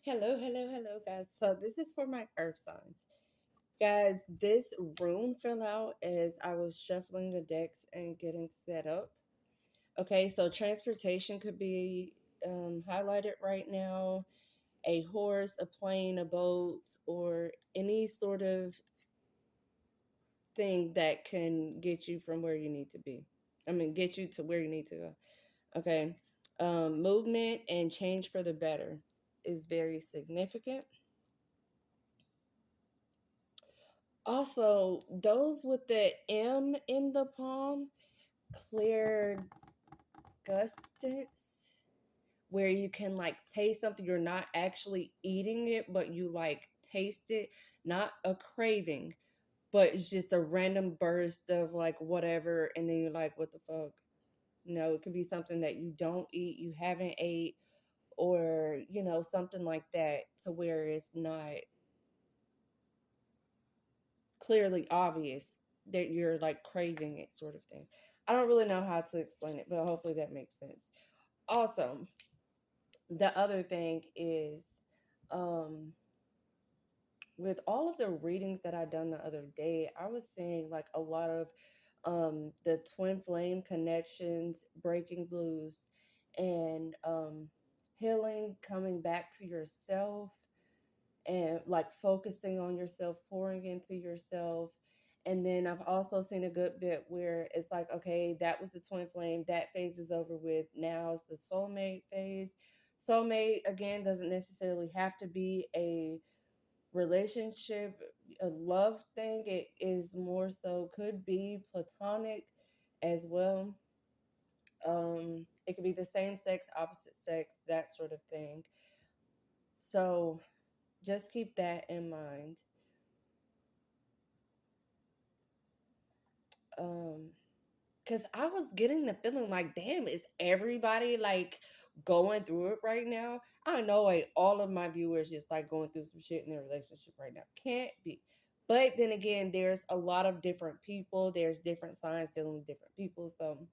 Hello, hello, hello, guys. So, this is for my earth signs. Guys, this rune fell out as I was shuffling the decks and getting set up. Okay, so transportation could be highlighted right now, a horse, a plane, a boat, or any sort of thing that can get you from where you need to be. I mean, get you to where you need to go. Okay, movement and change for the better is very significant. Also, those with the M in the palm, clear gustance, where you can like taste something, you're not actually eating it, but you like taste it, not a craving, but it's just a random burst of like whatever, and then you're like, what the fuck? No, it could be something that you don't eat, you haven't ate, or something like that, to where it's not clearly obvious that you're like craving it, sort of thing. I don't really know how to explain it, but hopefully that makes sense. Also, the other thing is, um with all of the readings that I done the other day, I was seeing like a lot of the twin flame connections, breaking blues, and healing, coming back to yourself, and like focusing on yourself, pouring into yourself. And then I've also seen a good bit where it's like, okay, that was the twin flame, that phase is over with. Now it's the soulmate phase. Soulmate, again, doesn't necessarily have to be a relationship, a love thing. It is more so, could be platonic as well. It could be the same sex, opposite sex, that sort of thing. So just keep that in mind. um because I was getting the feeling like, damn, is everybody like going through it right now? I know like all of my viewers just like going through some shit in their relationship right now. Can't be. But then again, there's a lot of different people, there's different signs dealing with different people. So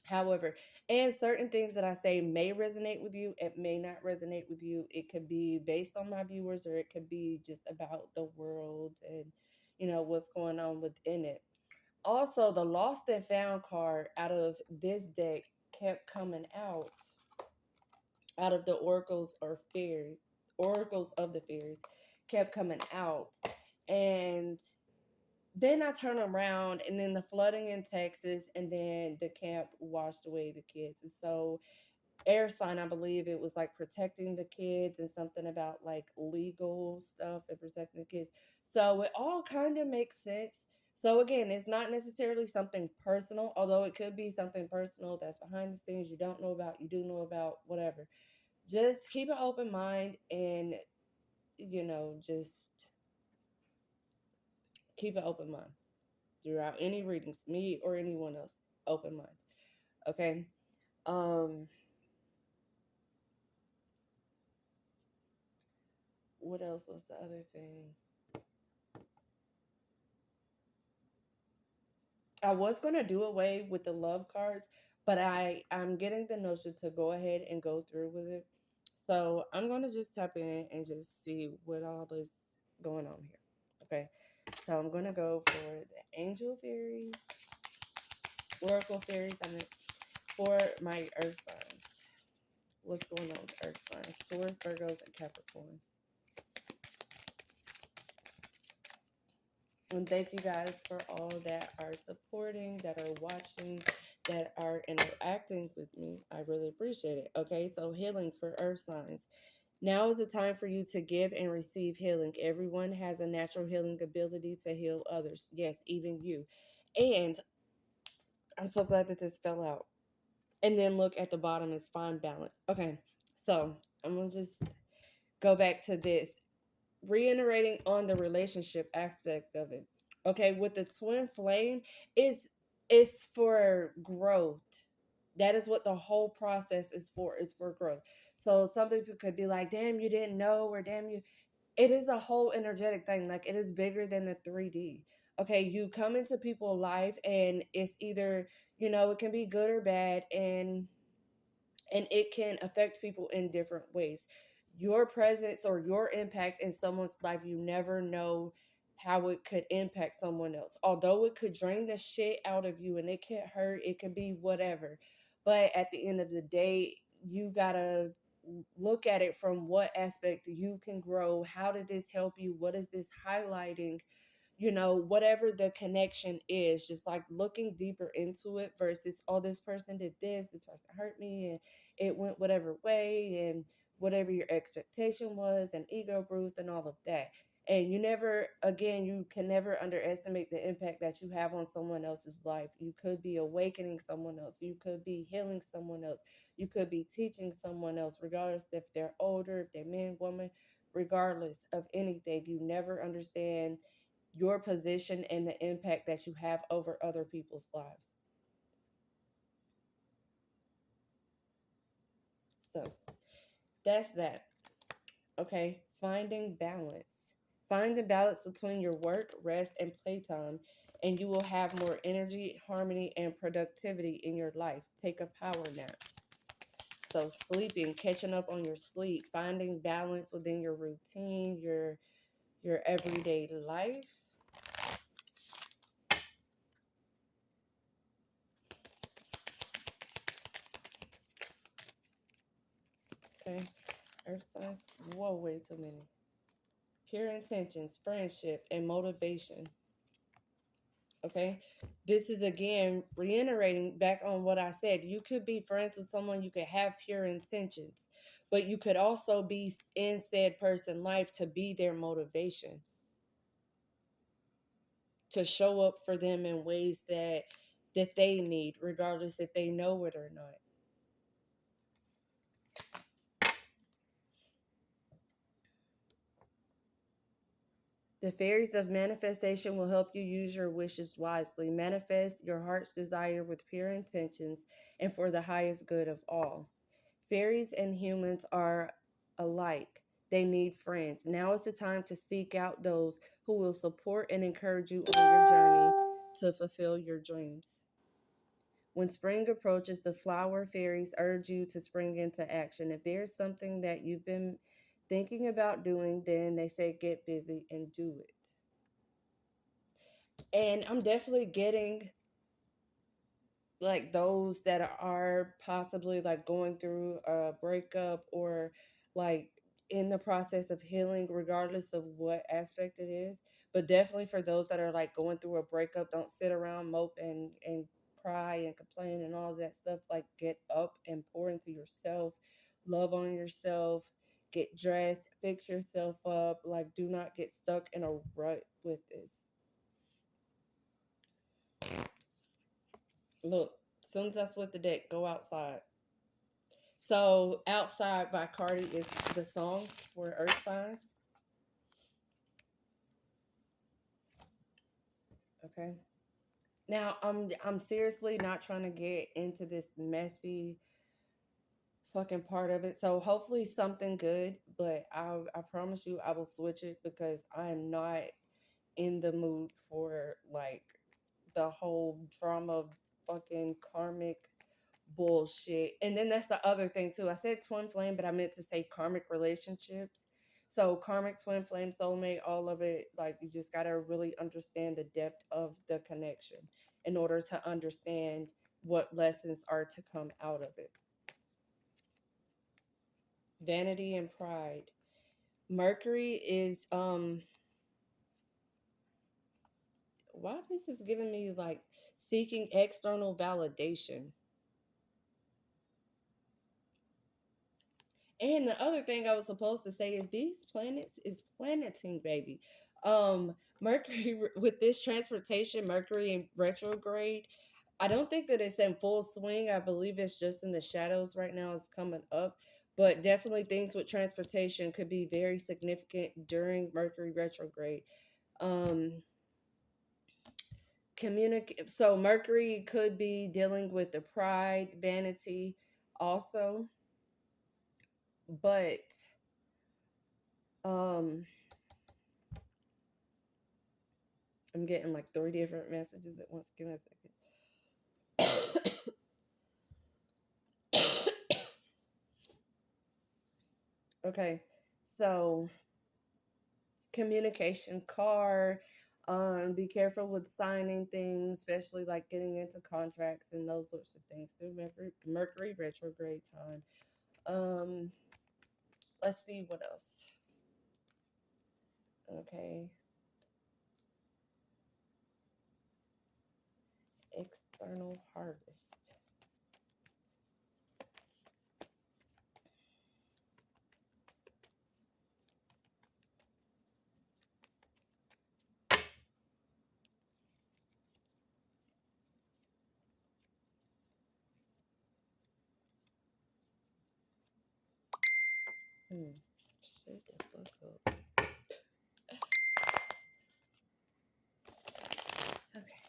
however, and certain things that I say may resonate with you, it may not resonate with you. It could be based on my viewers, or it could be just about the world and what's going on within it. Also, the lost and found card out of this deck kept coming out of the oracles or fairies, oracles of the fairies kept coming out. And then I turn around, and then the flooding in Texas, and then the camp washed away the kids. And so, air sign, I believe it was like protecting the kids and something about like legal stuff and protecting the kids. So it all kind of makes sense. So again, it's not necessarily something personal, although it could be something personal that's behind the scenes you don't know about, you do know about, whatever. Just keep an open mind, and just keep an open mind throughout any readings, me or anyone else. Open mind. Okay. Um what else was the other thing? I was gonna do away with the love cards, but I'm getting the notion to go ahead and go through with it. So I'm gonna just tap in and just see what all is going on here. Okay. So I'm gonna go for the angel fairies, oracle fairies. I mean, for my earth signs. What's going on with earth signs? Taurus, Virgos, and Capricorns. And thank you guys for all that are supporting, that are watching, that are interacting with me. I really appreciate it. Okay, so healing for earth signs. Now is the time for you to give and receive healing. Everyone has a natural healing ability to heal others. Yes, even you. And I'm so glad that this fell out. And then look at the bottom is find balance. Okay, so I'm going to just go back to this, reiterating on the relationship aspect of it. Okay, with the twin flame, is for growth. That is what the whole process is for growth. So some people could be like, damn, you didn't know, or damn, you, it is a whole energetic thing. Like, it is bigger than the 3D. Okay, you come into people's life, and it's either, it can be good or bad, and it can affect people in different ways. your presence or your impact in someone's life, you never know how it could impact someone else. Although it could drain the shit out of you and it could hurt, it could be whatever. But at the end of the day, you gotta look at it from what aspect you can grow. How did this help you? What is this highlighting? Whatever the connection is, just like looking deeper into it versus, oh, this person did this person hurt me, and it went whatever way, and whatever your expectation was, and ego bruised, and all of that. And you can never underestimate the impact that you have on someone else's life. You could be awakening someone else, you could be healing someone else, you could be teaching someone else, regardless if they're older, if they're man, woman, regardless of anything. You never understand your position and the impact that you have over other people's lives. So that's that. Okay. Finding balance. Find the balance between your work, rest, and playtime, and you will have more energy, harmony, and productivity in your life. Take a power nap. So sleeping, catching up on your sleep, finding balance within your routine, your everyday life. Okay. Earth signs. Whoa, way too many. Pure intentions, friendship, and motivation. Okay. This is again reiterating back on what I said. You could be friends with someone, you could have pure intentions, but you could also be in said person life to be their motivation, to show up for them in ways that they need, regardless if they know it or not. The fairies of manifestation will help you use your wishes wisely. Manifest your heart's desire with pure intentions and for the highest good of all. Fairies and humans are alike. They need friends. Now is the time to seek out those who will support and encourage you on your journey to fulfill your dreams. When spring approaches, the flower fairies urge you to spring into action. If there's something that you've been thinking about doing, then they say get busy and do it. And I'm definitely getting like those that are possibly like going through a breakup or like in the process of healing, regardless of what aspect it is. But definitely for those that are like going through a breakup, don't sit around, mope, and cry and complain and all that stuff. Like get up and pour into yourself, love on yourself, get dressed, fix yourself up. Like do not get stuck in a rut with this. Look, as soon as I split the deck, go outside. So, Outside by Cardi is the song for Earth Signs. Okay. Now, I'm seriously not trying to get into this messy fucking part of it. So, hopefully something good, but I promise you I will switch it because I'm not in the mood for like the whole drama fucking karmic bullshit. And then that's the other thing too. I said twin flame, but I meant to say karmic relationships. So karmic, twin flame, soulmate, all of it, like you just gotta really understand the depth of the connection in order to understand what lessons are to come out of it. Vanity and pride. Mercury is why this is giving me like seeking external validation. And the other thing I was supposed to say is these planets is planeting, baby. Mercury with this transportation, Mercury in retrograde. I don't think that it's in full swing. I believe it's just in the shadows right now. It's coming up, but definitely things with transportation could be very significant during Mercury retrograde. Um, communicate. So Mercury could be dealing with the pride, vanity, also, but um I'm getting like three different messages at once. Give me a second. Okay. So communication car, be careful with signing things, especially like getting into contracts and those sorts of things through Mercury retrograde time. Um, let's see what else. Okay, external harvest. Hmm. Shut the fuck up. Okay.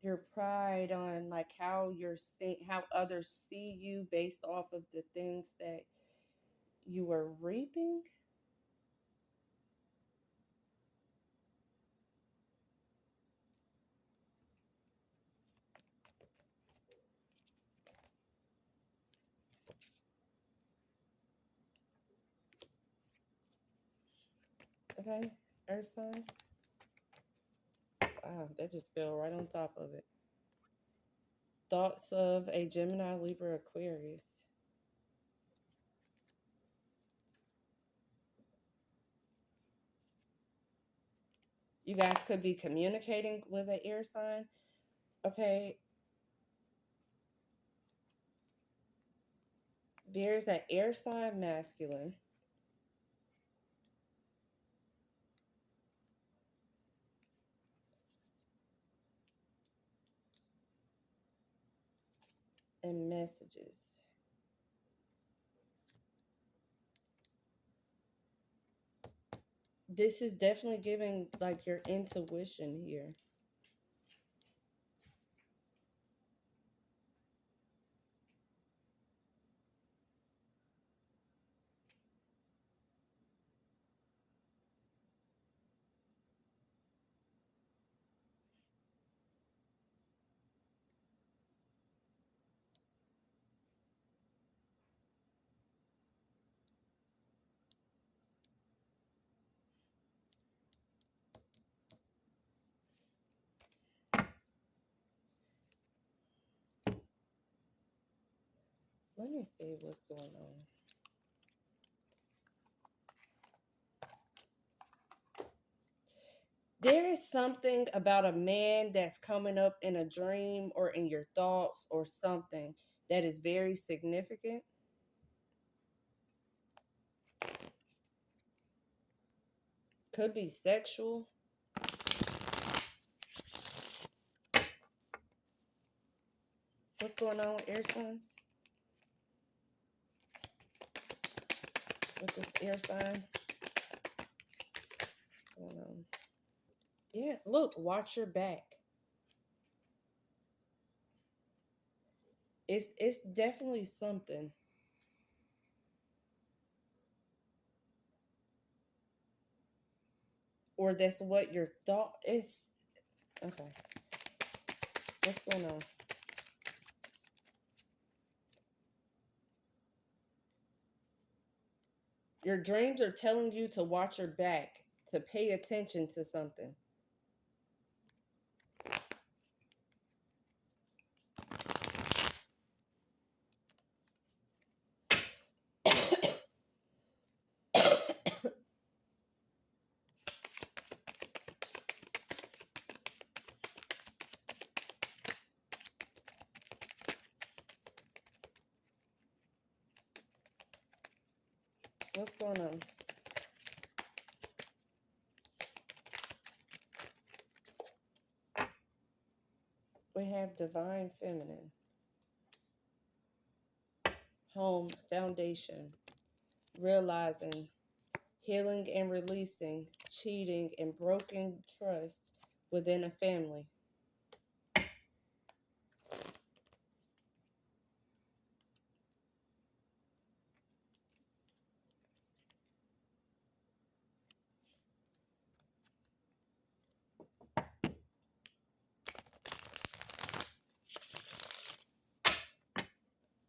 Your pride on like how you're seeing, how others see you based off of the things that you are reaping. Okay, earth signs. Wow, that just fell right on top of it. Thoughts of a Gemini, Libra, Aquarius. You guys could be communicating with an air sign. Okay, there's an air sign masculine. And messages. This is definitely giving like your intuition here. Let me see what's going on. There is something about a man that's coming up in a dream or in your thoughts or something that is very significant. Could be sexual. What's going on with air signs? With this air sign? What's going on? Yeah, look, watch your back. It's definitely something. Or that's what your thought is. Okay. What's going on? Your dreams are telling you to watch your back, to pay attention to something. What's going on? We have divine feminine, home, foundation, realizing, healing and releasing, cheating and broken trust within a family.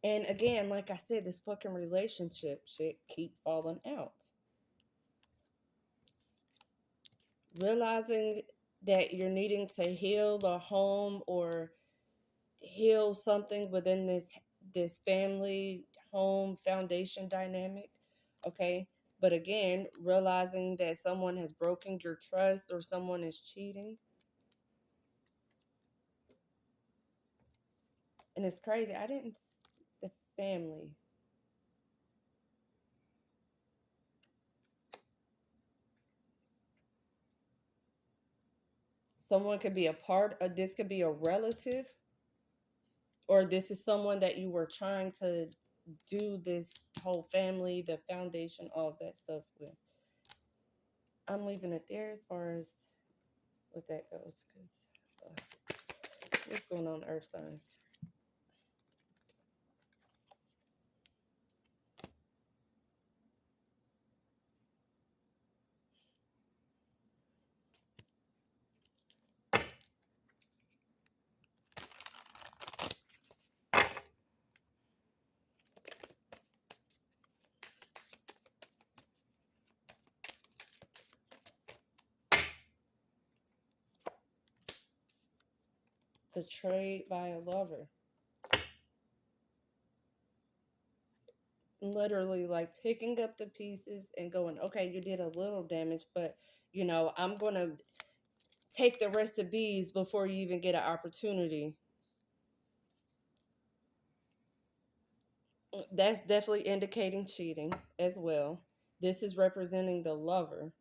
And again, like I said, this fucking relationship shit keep falling out. Realizing that you're needing to heal a home or heal something within this family home foundation dynamic, okay? But again, realizing that someone has broken your trust or someone is cheating. And it's crazy. I didn't the family. Someone could be a part of this, could be a relative, or this is someone that you were trying to do this whole family, the foundation, all of that stuff with. I'm leaving it there as far as what that goes, because what's going on, Earth signs? Betrayed by a lover. Literally, like picking up the pieces and going, okay, you did a little damage, but I'm going to take the rest of these before you even get an opportunity. That's definitely indicating cheating as well. This is representing the lover.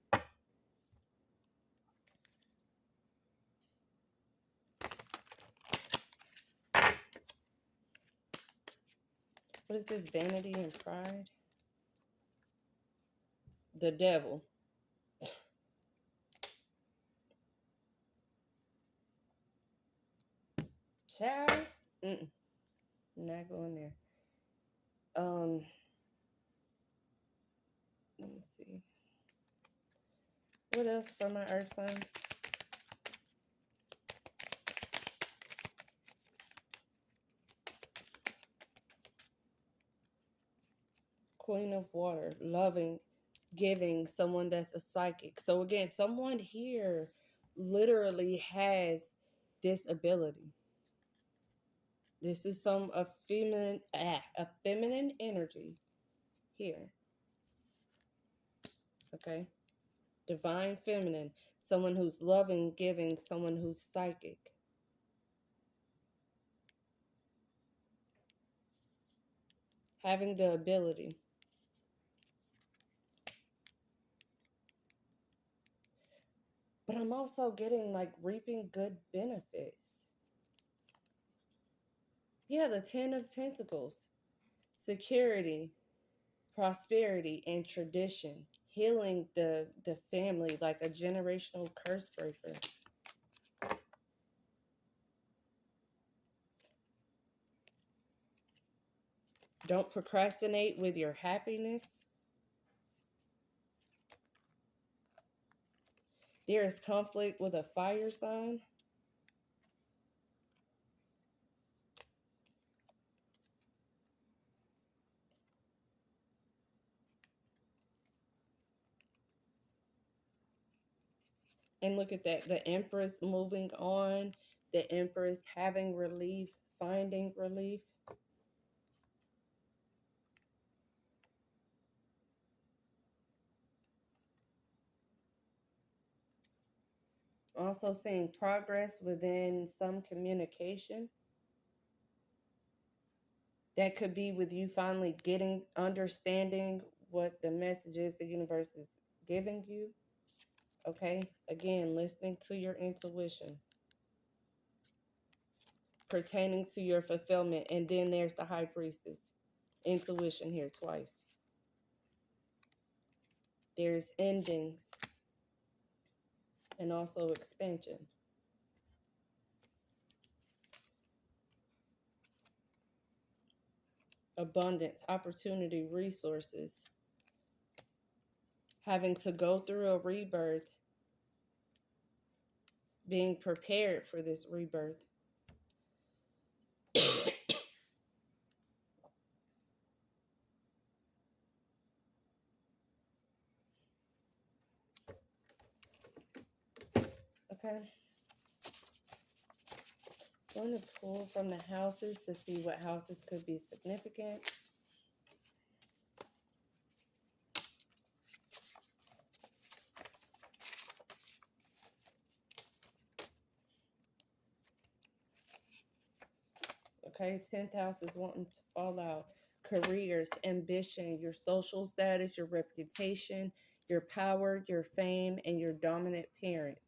What is this? Vanity and pride? The devil. Child. Mm-mm. Not going there. Let me see. What else for my earth signs? Queen of water, loving, giving, someone that's a psychic. So again, someone here literally has this ability. This is a feminine energy here. Okay? Divine feminine, someone who's loving, giving, someone who's psychic. Having the ability. But I'm also getting like reaping good benefits. Yeah, the 10 of Pentacles. Security, prosperity, and tradition. Healing the family like a generational curse breaker. Don't procrastinate with your happiness. There is conflict with a fire sign. And look at that. The Empress moving on. The Empress having relief, finding relief. Also seeing progress within some communication. That could be with you finally getting, understanding what the message is the universe is giving you. Okay? Again, listening to your intuition pertaining to your fulfillment. And then there's the High Priestess. Intuition here twice. There's endings and also expansion. Abundance, opportunity, resources. Having to go through a rebirth. Being prepared for this rebirth. Okay. I'm going to pull from the houses to see what houses could be significant. Okay, 10th house is wanting to fall out. Careers, ambition, your social status, your reputation, your power, your fame, and your dominant parent.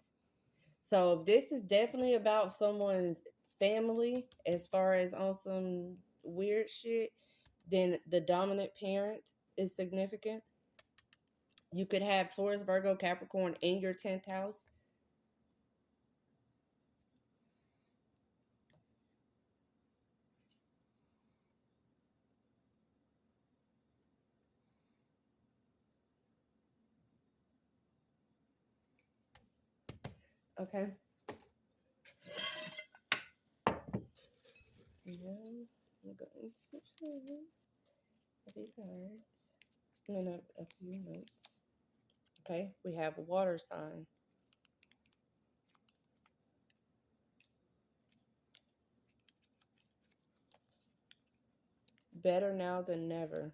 So this is definitely about someone's family as far as on some weird shit. Then the dominant parent is significant. You could have Taurus, Virgo, Capricorn in your 10th house. Okay. Yeah, I'm going to pull a few cards. I mean, a few notes. Okay, we have a water sign. Better now than never.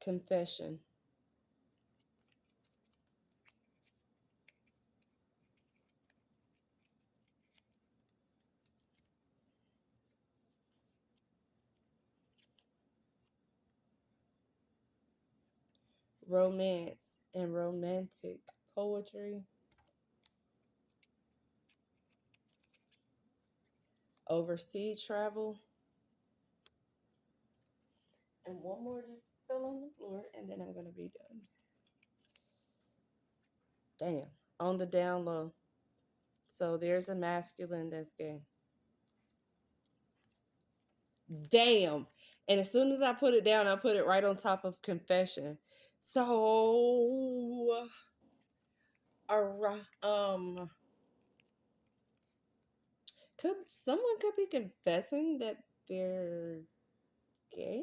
Confession. Romance and romantic poetry. Overseas travel. And one more just fell on the floor, and then I'm going to be done. Damn. On the down low. So there's a masculine that's gay. Damn. And as soon as I put it down, I put it right on top of confession. So, could someone could be confessing that they're gay?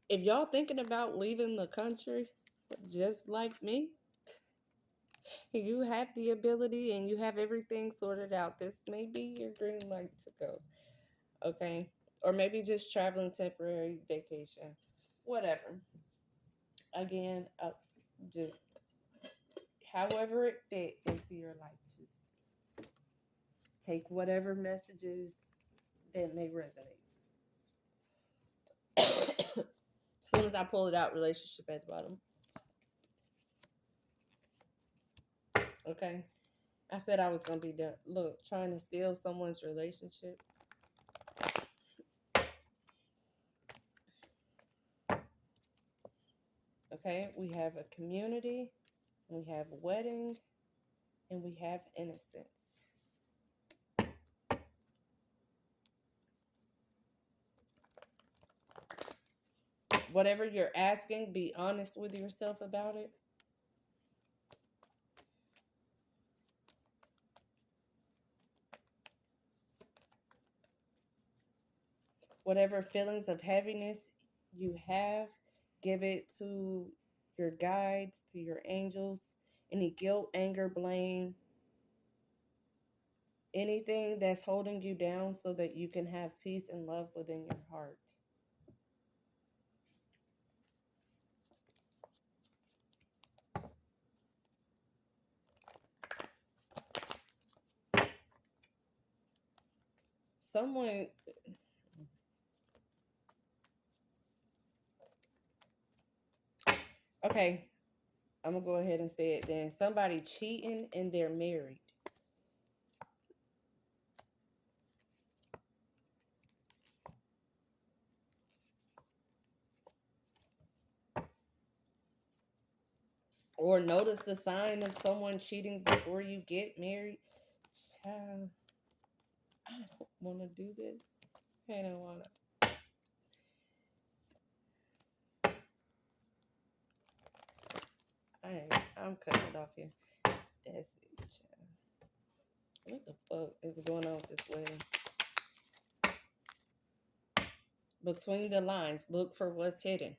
If y'all thinking about leaving the country, just like me, you have the ability and you have everything sorted out, this may be your green light to go. Okay? Or maybe just traveling temporary vacation. Whatever. Again, just however it fit into your life. Just take whatever messages that may resonate. As soon as I pull it out, relationship at the bottom. Okay. I said I was gonna be done. Look, trying to steal someone's relationship. Okay, we have a community, we have wedding, and we have innocence. Whatever you're asking, be honest with yourself about it. Whatever feelings of heaviness you have, give it to your guides, to your angels. Any guilt, anger, blame, anything that's holding you down so that you can have peace and love within your heart. Someone, okay, I'm gonna go ahead and say it then. Somebody cheating and they're married. Or notice the sign of someone cheating before you get married. Child, I don't want to do this. I don't want to. I'm cutting it off here. That's it, child. What the fuck is going on with this wedding? Between the lines, look for what's hidden.